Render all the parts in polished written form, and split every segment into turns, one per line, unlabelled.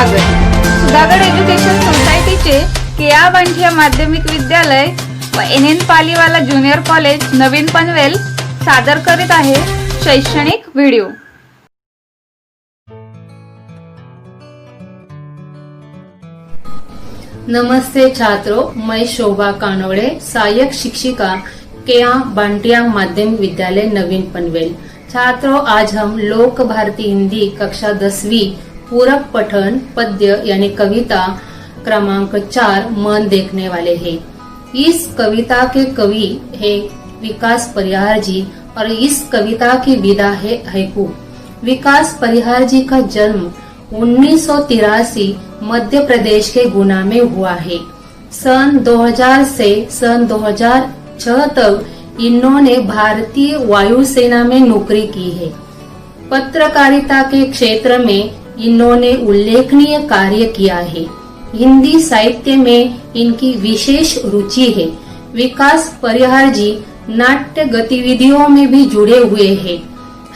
स्वागत। सुधागड एज्युकेशन सोसायटीचे केआ बांठिया माध्यमिक विद्यालय व NN पालीवाला ज्युनियर कॉलेज नवीन पनवेल सादर करीत आहे शैक्षणिक व्हिडिओ।
नमस्ते छात्रों, मैं शोभा कानोड़े, सहायक शिक्षिका केआ बांटिया माध्यमिक विद्यालय नवीन पनवेल। छात्रों, आज हम लोक भारती हिंदी कक्षा 10वीं पूरक पठन पद्य यानी कविता क्रमांक 4 मन देखने वाले हैं। इस कविता के कवि है विकास परिहार जी और इस कविता की विधा है हैकू। विकास परिहार जी का जन्म 1983 मध्य प्रदेश के गुना में हुआ है। सन 2000 से सन 2006 तक इन्होंने भारतीय वायुसेना में नौकरी की है। पत्रकारिता के क्षेत्र में इन्होंने उल्लेखनीय कार्य किया है। हिंदी साहित्य में इनकी विशेष रुचि है। विकास परिहार जी नाट्य गतिविधियों में भी जुड़े हुए हैं।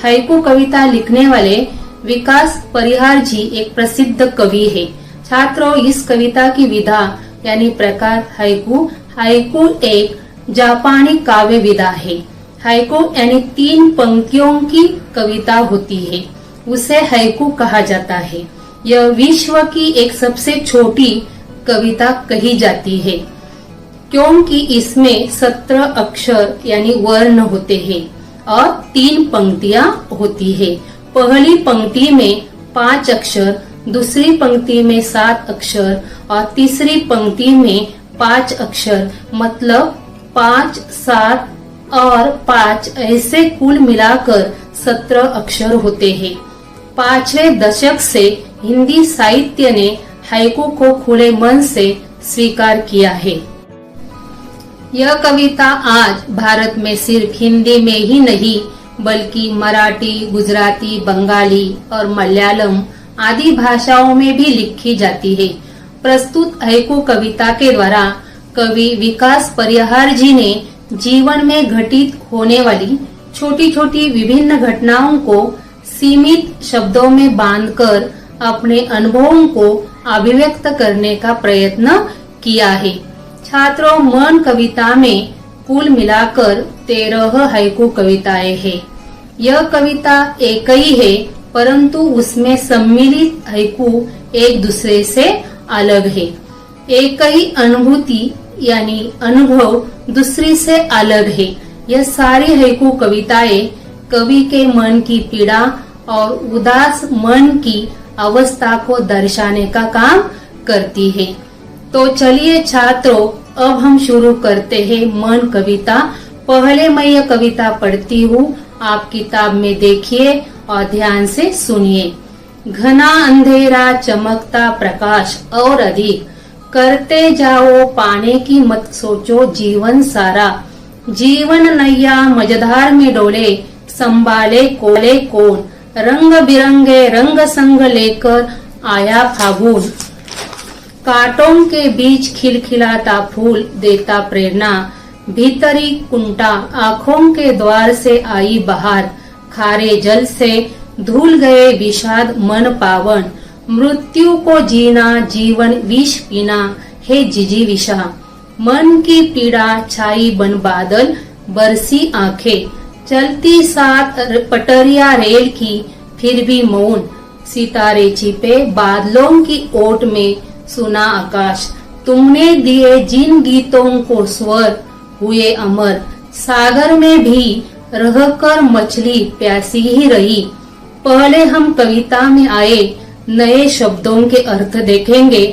हैकू कविता लिखने वाले विकास परिहार जी एक प्रसिद्ध कवि है। छात्रों, इस कविता की विधा यानी प्रकार हैकू। हैकू एक जापानी काव्य विधा है। हैकू यानी 3 पंक्तियों की कविता होती है, उसे हैकू कहा जाता है। यह विश्व की एक सबसे छोटी कविता कही जाती है क्योंकि इसमें 17 अक्षर यानी वर्ण होते हैं और 3 पंक्तियां होती है। पहली पंक्ति में 5 अक्षर, दूसरी पंक्ति में 7 अक्षर और तीसरी पंक्ति में 5 अक्षर, मतलब 5, 7 और 5 ऐसे कुल मिलाकर 17 अक्षर होते हैं। 5वें दशक से हिंदी साहित्य ने हैकू को खुले मन से स्वीकार किया है। यह कविता आज भारत में सिर्फ हिंदी में ही नहीं बल्कि मराठी, गुजराती, बंगाली और मलयालम आदि भाषाओं में भी लिखी जाती है। प्रस्तुत हैकू कविता के द्वारा कवि विकास परिहार जी ने जीवन में घटित होने वाली छोटी छोटी विभिन्न घटनाओं को सीमित शब्दों में बांधकर अपने अनुभवों को अभिव्यक्त करने का प्रयत्न किया है। छात्रों, मन कविता में कुल मिलाकर 13 हैकू कविताएं हैं। यह कविता एक ही है परंतु उसमें सम्मिलित हैकू एक दूसरे से अलग है। एक ही अनुभूति यानी अनुभव दूसरी से अलग है। यह सारी हैकू कविताएं कवि के मन की पीड़ा और उदास मन की अवस्था को दर्शाने का काम करती है। तो चलिए छात्रों, अब हम शुरू करते हैं मन कविता। पहले मैं यह कविता पढ़ती हूँ, आप किताब में देखिए और ध्यान से सुनिए। घना अंधेरा चमकता प्रकाश और अधिक, करते जाओ पाने की मत सोचो जीवन सारा। जीवन नैया मझधार में डोले, संभाले कोले कौन, रंग बिरंगे रंग संग लेकर आया फागुन। कांटों के बीच खिलखिलाता फूल देता प्रेरणा, भीतरी कुंटा आँखों के द्वार से आई बहार। खारे जल से धुल गए विषाद मन पावन, मृत्यु को जीना जीवन विष पीना है जिजी विषा। मन की पीड़ा छाई बन बादल बरसी आंखें, चलती साथ पटरिया रेल की फिर भी मौन। सितारे छिपे बादलों की ओट में सुना आकाश, तुमने दिए जिन गीतों को स्वर हुए अमर। सागर में भी रहकर मछली प्यासी ही रही। पहले हम कविता में आए नए शब्दों के अर्थ देखेंगे।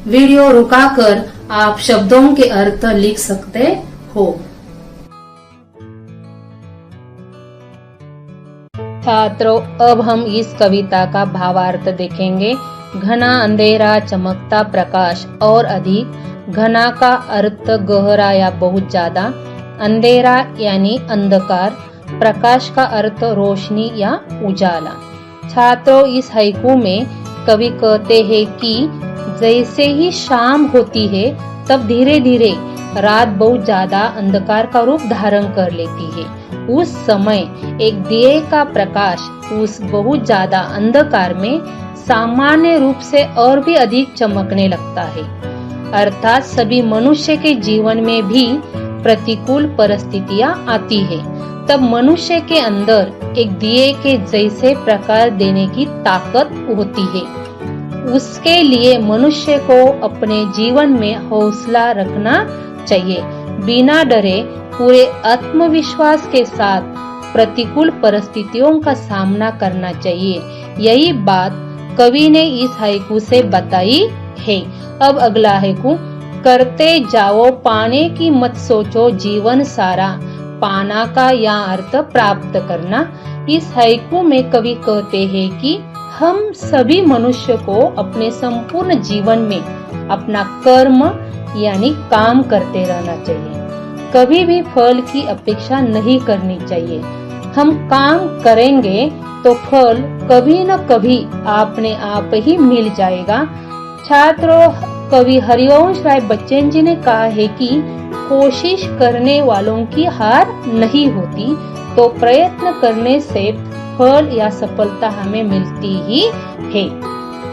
वीडियो रुकाकर आप शब्दों के अर्थ लिख सकते हो। छात्रों, अब हम इस कविता का भावार्थ देखेंगे। घना अंधेरा चमकता प्रकाश और अधिक। घना का अर्थ गहरा या बहुत ज्यादा, अंधेरा यानी अंधकार, प्रकाश का अर्थ रोशनी या उजाला। छात्रों, इस हैकू में कवि कहते हैं कि जैसे ही शाम होती है तब धीरे धीरे रात बहुत ज्यादा अंधकार का रूप धारण कर लेती है। उस समय एक दिए का प्रकाश उस बहुत ज्यादा अंधकार में सामान्य रूप से और भी अधिक चमकने लगता है। अर्थात सभी मनुष्य के जीवन में भी प्रतिकूल परिस्थितियां आती है, तब मनुष्य के अंदर एक दिए के जैसे प्रकाश देने की ताकत होती है। उसके लिए मनुष्य को अपने जीवन में हौसला रखना चाहिए, बिना डरे पूरे आत्मविश्वास के साथ प्रतिकूल परिस्थितियों का सामना करना चाहिए। यही बात कवि ने इस हाइकू से बताई है। अब अगला हाइकू, करते जाओ पाने की मत सोचो जीवन सारा, पाना का या अर्थ प्राप्त करना। इस हाइकू में कवि कहते हैं कि हम सभी मनुष्य को अपने संपूर्ण जीवन में अपना कर्म यानी काम करते रहना चाहिए, कभी भी फल की अपेक्षा नहीं करनी चाहिए। हम काम करेंगे तो फल कभी न कभी अपने आप ही मिल जाएगा। छात्रों, कवि हरिवंश राय बच्चन जी ने कहा है कि कोशिश करने वालों की हार नहीं होती, तो प्रयत्न करने से फल या सफलता हमें मिलती ही है।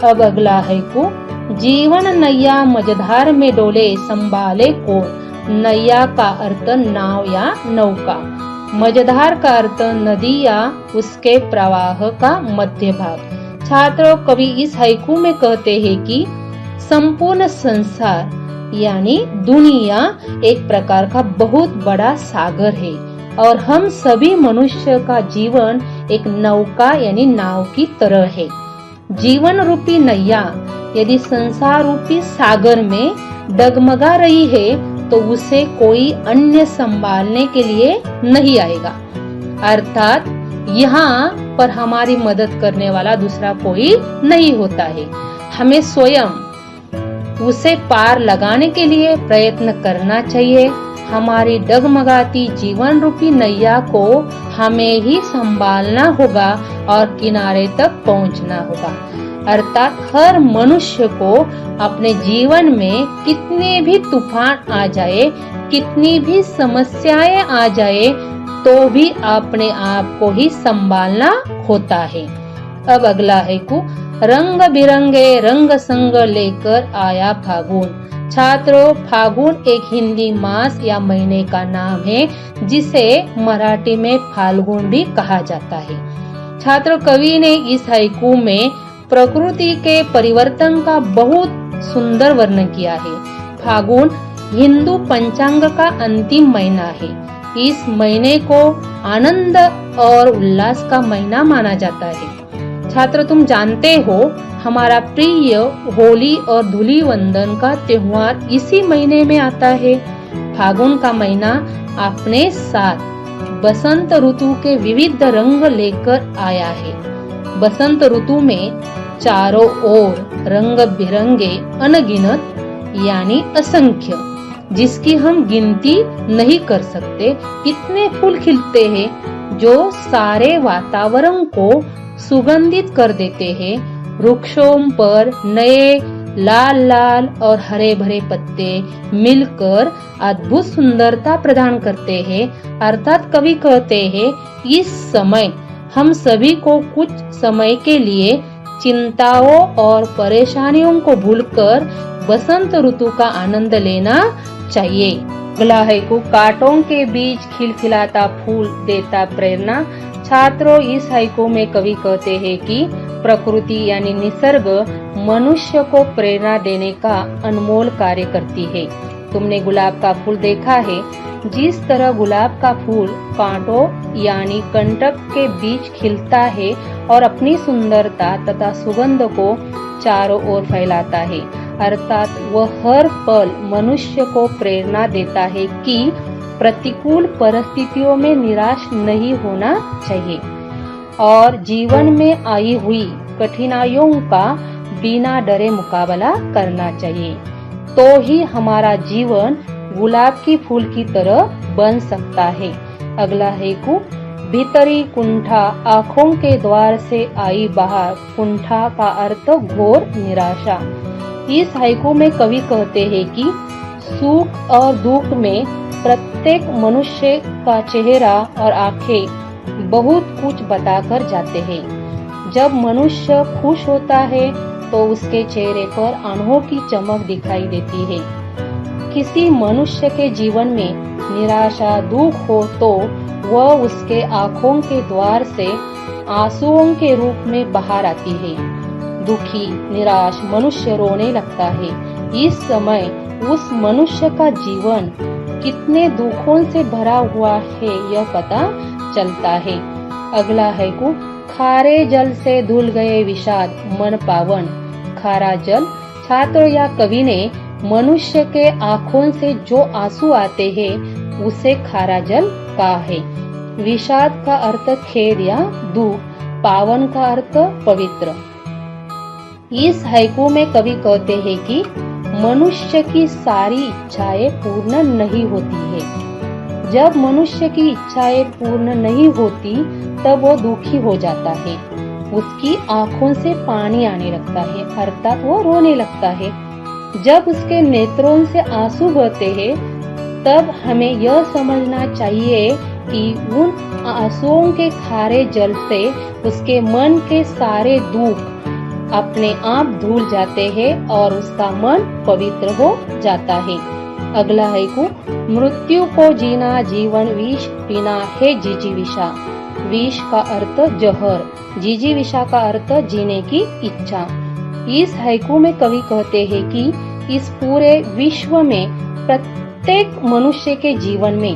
अब अगला है को, जीवन नैया मझधार में डोले संभाले को। नैया का अर्थ नाव या नौका, मझधार का अर्थ नदी या उसके प्रवाह का मध्य भाग। छात्रों, कवि इस हाइकू में कहते हैं कि संपूर्ण संसार यानी दुनिया एक प्रकार का बहुत बड़ा सागर है और हम सभी मनुष्य का जीवन एक नौका यानी नाव की तरह है। जीवन रूपी नैया यदि संसार रूपी सागर में डगमगा रही है तो उसे कोई अन्य संभालने के लिए नहीं आएगा। अर्थात यहाँ पर हमारी मदद करने वाला दूसरा कोई नहीं होता है। हमें स्वयं उसे पार लगाने के लिए प्रयत्न करना चाहिए। हमारी डगमगाती जीवन रूपी नैया को हमें ही संभालना होगा और किनारे तक पहुंचना होगा। अर्थात हर मनुष्य को अपने जीवन में कितने भी तूफान आ जाए, कितनी भी समस्याएं आ जाए, तो भी अपने आप को ही संभालना होता है। अब अगला है को, रंग बिरंगे रंग संग लेकर आया फागुन। छात्रों, फागुन एक हिंदी मास या महीने का नाम है जिसे मराठी में फाल्गुन भी कहा जाता है। छात्रों, कवि ने इस हाइकू में प्रकृति के परिवर्तन का बहुत सुंदर वर्णन किया है। फागुन हिंदू पंचांग का अंतिम महीना है। इस महीने को आनंद और उल्लास का महीना माना जाता है। छात्र, तुम जानते हो हमारा प्रिय होली और धूली वंदन का त्योहार इसी महीने में आता है। फागुन का महीना अपने साथ बसंत ऋतु के विविध रंग लेकर आया है। बसंत ऋतु में चारों ओर रंग बिरंगे अनगिनत यानी असंख्य, जिसकी हम गिनती नहीं कर सकते, इतने फूल खिलते हैं जो सारे वातावरण को सुगंधित कर देते हैं। वृक्षों पर नए लाल लाल और हरे भरे पत्ते मिलकर अद्भुत सुंदरता प्रदान करते हैं। अर्थात कवि कहते हैं, इस समय हम सभी को कुछ समय के लिए चिंताओं और परेशानियों को भूलकर बसंत ऋतु का आनंद लेना चाहिए। अगला है को, कांटों के बीच खिलखिलाता फूल देता प्रेरणा। छात्रों, इस हाइकू में कवि कहते हैं कि प्रकृति यानी निसर्ग मनुष्य को प्रेरणा देने का अनमोल कार्य करती है। तुमने गुलाब का फूल देखा है, जिस तरह गुलाब का फूल कांटों यानी कंटक के बीच खिलता है और अपनी सुंदरता तथा सुगंध को चारों ओर फैलाता है। अर्थात वह हर पल मनुष्य को प्रेरणा देता है कि प्रतिकूल परिस्थितियों में निराश नहीं होना चाहिए और जीवन में आई हुई कठिनाइयों का बिना डरे मुकाबला करना चाहिए, तो ही हमारा जीवन गुलाब की फूल की तरह बन सकता है। अगला है को, भीतरी कुंठा आँखों के द्वार से आई बाहर। कुंठा का अर्थ घोर निराशा। इस हाइकू में कवि कहते हैं कि सुख और दुख में प्रत्येक मनुष्य का चेहरा और आंखें बहुत कुछ बताकर जाते हैं। जब मनुष्य खुश होता है तो उसके चेहरे पर अनोखी चमक दिखाई देती है। किसी मनुष्य के जीवन में निराशा दुख हो तो वह उसके आंखों के द्वार से आंसुओं के रूप में बाहर आती है। दुखी निराश मनुष्य रोने लगता है। इस समय उस मनुष्य का जीवन कितने दुखों से भरा हुआ है यह पता चलता है। अगला है को खारे जल से धुल गए विषाद मन पावन। खारा जल छात्र या कवि ने मनुष्य के आंखों से जो आंसू आते हैं उसे खारा जल कहा है। विषाद का अर्थ खेद या दुख, पावन का अर्थ पवित्र। इस हाइकू में कवि कहते हैं कि मनुष्य की सारी इच्छाएं पूर्ण नहीं होती है। जब मनुष्य की इच्छाएं पूर्ण नहीं होती तब वो दुखी हो जाता है। उसकी आंखों से पानी आने लगता है, अर्थात वो रोने लगता है। जब उसके नेत्रों से आंसू बहते हैं तब हमें यह समझना चाहिए कि उन आंसुओं के खारे जल से उसके मन के सारे दुख अपने आप धुल जाते हैं और उसका मन पवित्र हो जाता है। अगला है को मृत्यु को जीना जीवन विष पीना है जिजीविषा। विष का अर्थ जहर, जिजीविषा का अर्थ जीने की इच्छा। इस हाइकू में कवि कहते हैं कि इस पूरे विश्व में प्रत्येक मनुष्य के जीवन में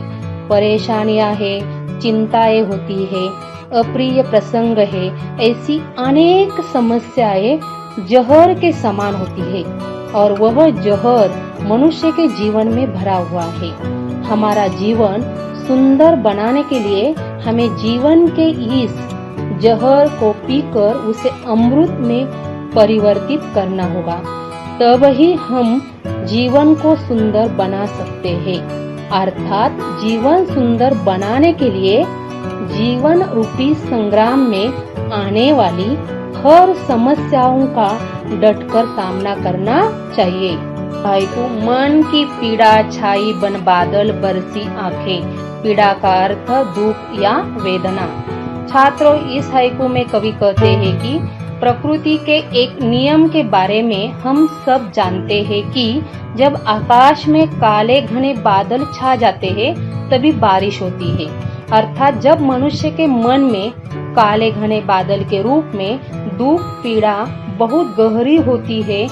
परेशानियां है, चिंताएं होती है, अप्रिय प्रसंग है, ऐसी अनेक समस्याएं जहर के समान होती है और वह जहर मनुष्य के जीवन में भरा हुआ है। हमारा जीवन सुंदर बनाने के लिए हमें जीवन के इस जहर को पीकर उसे अमृत में परिवर्तित करना होगा, तब ही हम जीवन को सुंदर बना सकते हैं। अर्थात जीवन सुंदर बनाने के लिए जीवन रूपी संग्राम में आने वाली हर समस्याओं का डटकर सामना करना चाहिए। भाई को मन की पीड़ा छाई बन बादल बरसी आंखें। पीड़ा का अर्थ दुख या वेदना। छात्रों, इस हाइकू में कवि कहते हैं कि प्रकृति के एक नियम के बारे में हम सब जानते हैं कि जब आकाश में काले घने बादल छा जाते हैं तभी बारिश होती है। अर्थात जब मनुष्य के मन में काले घने बादल के रूप में दुख पीड़ा बहुत गहरी होती है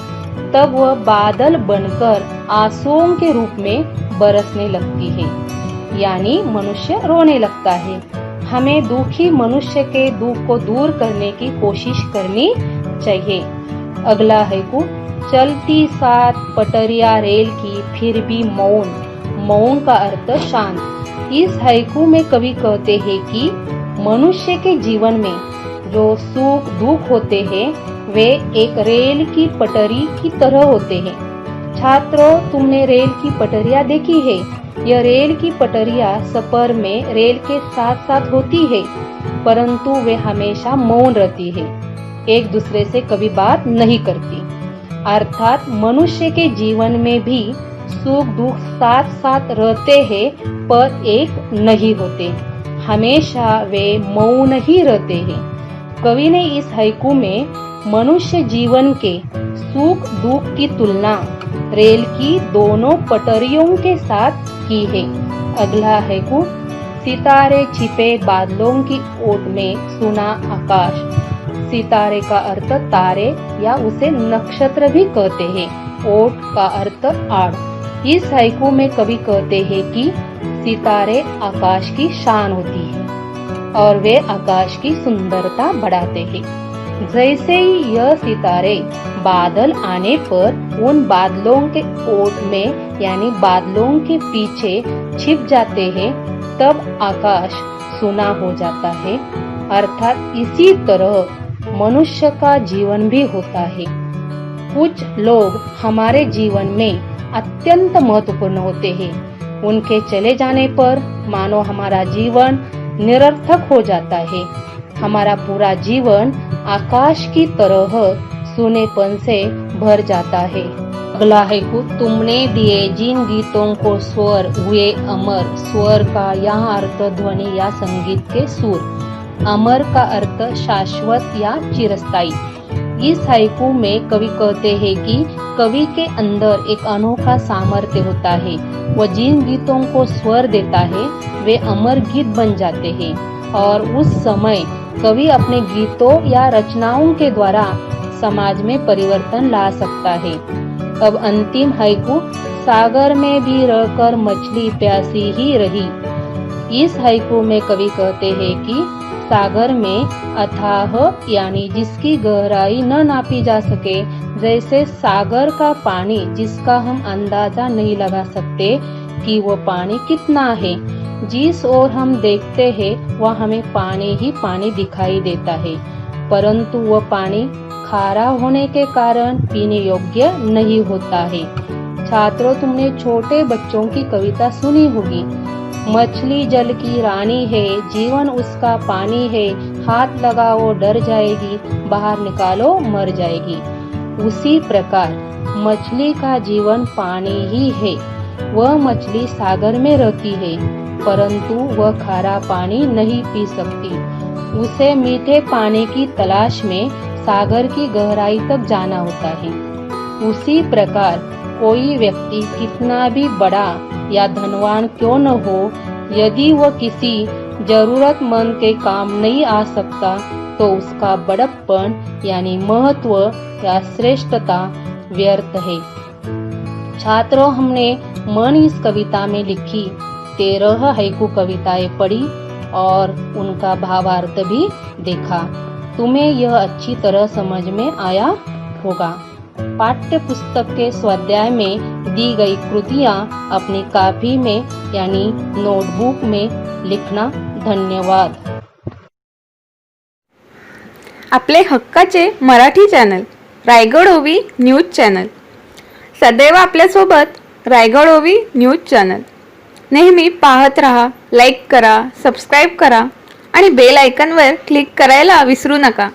तब वह बादल बनकर आंसुओं के रूप में बरसने लगती है, यानी मनुष्य रोने लगता है। हमें दुखी मनुष्य के दुख को दूर करने की कोशिश करनी चाहिए। अगला है को चलती सात पटरिया रेल की फिर भी मौन। मौन का अर्थ शांत। इस हाइकू में कवि कहते हैं कि मनुष्य के जीवन में जो सुख दुख होते हैं वे एक रेल की पटरी की तरह होते हैं। छात्रों, तुमने रेल की पटरियां देखी है? यह रेल की पटरियां सफर में रेल के साथ साथ होती है, परंतु वे हमेशा मौन रहती है, एक दूसरे से कभी बात नहीं करती। अर्थात मनुष्य के जीवन में भी सुख दुख साथ साथ रहते हैं पर एक नहीं होते, हमेशा वे मौन ही रहते हैं। कवि ने इस हाइकू में मनुष्य जीवन के सुख दुख की तुलना रेल की दोनों पटरियों के साथ की है। अगला हाइकू सितारे छिपे बादलों की ओट में सुना आकाश। सितारे का अर्थ तारे या उसे नक्षत्र भी कहते हैं। ओट का अर्थ आड़। इस हाइकू में कवि कहते हैं कि सितारे आकाश की शान होती है और वे आकाश की सुंदरता बढ़ाते हैं। जैसे ही यह सितारे बादल आने पर उन बादलों के ओट में यानी बादलों के पीछे छिप जाते हैं तब आकाश सुना हो जाता है। अर्थात इसी तरह मनुष्य का जीवन भी होता है। कुछ लोग हमारे जीवन में अत्यंत महत्वपूर्ण होते हैं, उनके चले जाने पर मानो हमारा जीवन निरर्थक हो जाता है। हमारा पूरा जीवन आकाश की तरह सूनेपन से भर जाता है। अगला हैकू, तुमने दिए जिन गीतों को स्वर हुए अमर, स्वर का यहाँ अर्थ ध्वनि या संगीत के सुर, अमर का अर्थ शाश्वत या चिरस्थायी। इस हाइकू में कवि कहते हैं कि कवि के अंदर एक अनोखा सामर्थ्य होता है। वह जिन गीतों को स्वर देता है वे अमर गीत बन जाते हैं और उस समय कवि अपने गीतों या रचनाओं के द्वारा समाज में परिवर्तन ला सकता है। अब अंतिम हाइकू, सागर में भी रहकर मछली प्यासी ही रही। इस हाइकू में कवि कहते हैं कि सागर में अथाह यानी जिसकी गहराई न नापी जा सके, जैसे सागर का पानी जिसका हम अंदाजा नहीं लगा सकते कि वह पानी कितना है। जिस ओर हम देखते हैं वह हमें पानी ही पानी दिखाई देता है, परंतु वह पानी खारा होने के कारण पीने योग्य नहीं होता है। छात्रों, तुमने छोटे बच्चों की कविता सुनी होगी, मछली जल की रानी है, जीवन उसका पानी है, हाथ लगाओ डर जाएगी, बाहर निकालो मर जाएगी। उसी प्रकार मछली का जीवन पानी ही है। वह मछली सागर में रहती है, परंतु वह खारा पानी नहीं पी सकती। उसे मीठे पानी की तलाश में सागर की गहराई तक जाना होता है। उसी प्रकार कोई व्यक्ति कितना भी बड़ा या धनवान क्यों न हो, यदि वह किसी जरूरतमंद के काम नहीं आ सकता तो उसका बड़प्पन यानी महत्व या श्रेष्ठता व्यर्थ है। छात्रों, हमने मन इस कविता में लिखी 13 हाइकू कविताएं पढ़ी और उनका भावार्थ भी देखा। तुम्हें यह अच्छी तरह समझ में आया होगा। पाठ्य पुस्तक के स्वाध्याय में दी गई कृतियां अपनी कॉपी में यानी नोटबुक में लिखना। धन्यवाद।
आपले हक्काचे मराठी चॅनल रायगड ओवी न्यूज चॅनल, सदैव आपल्यासोबत रायगड ओवी न्यूज चॅनल नेहमी पाहत रहा, लाईक करा, सबस्क्राईब करा आणि बेल आयकॉनवर क्लिक करायला विसरू नका।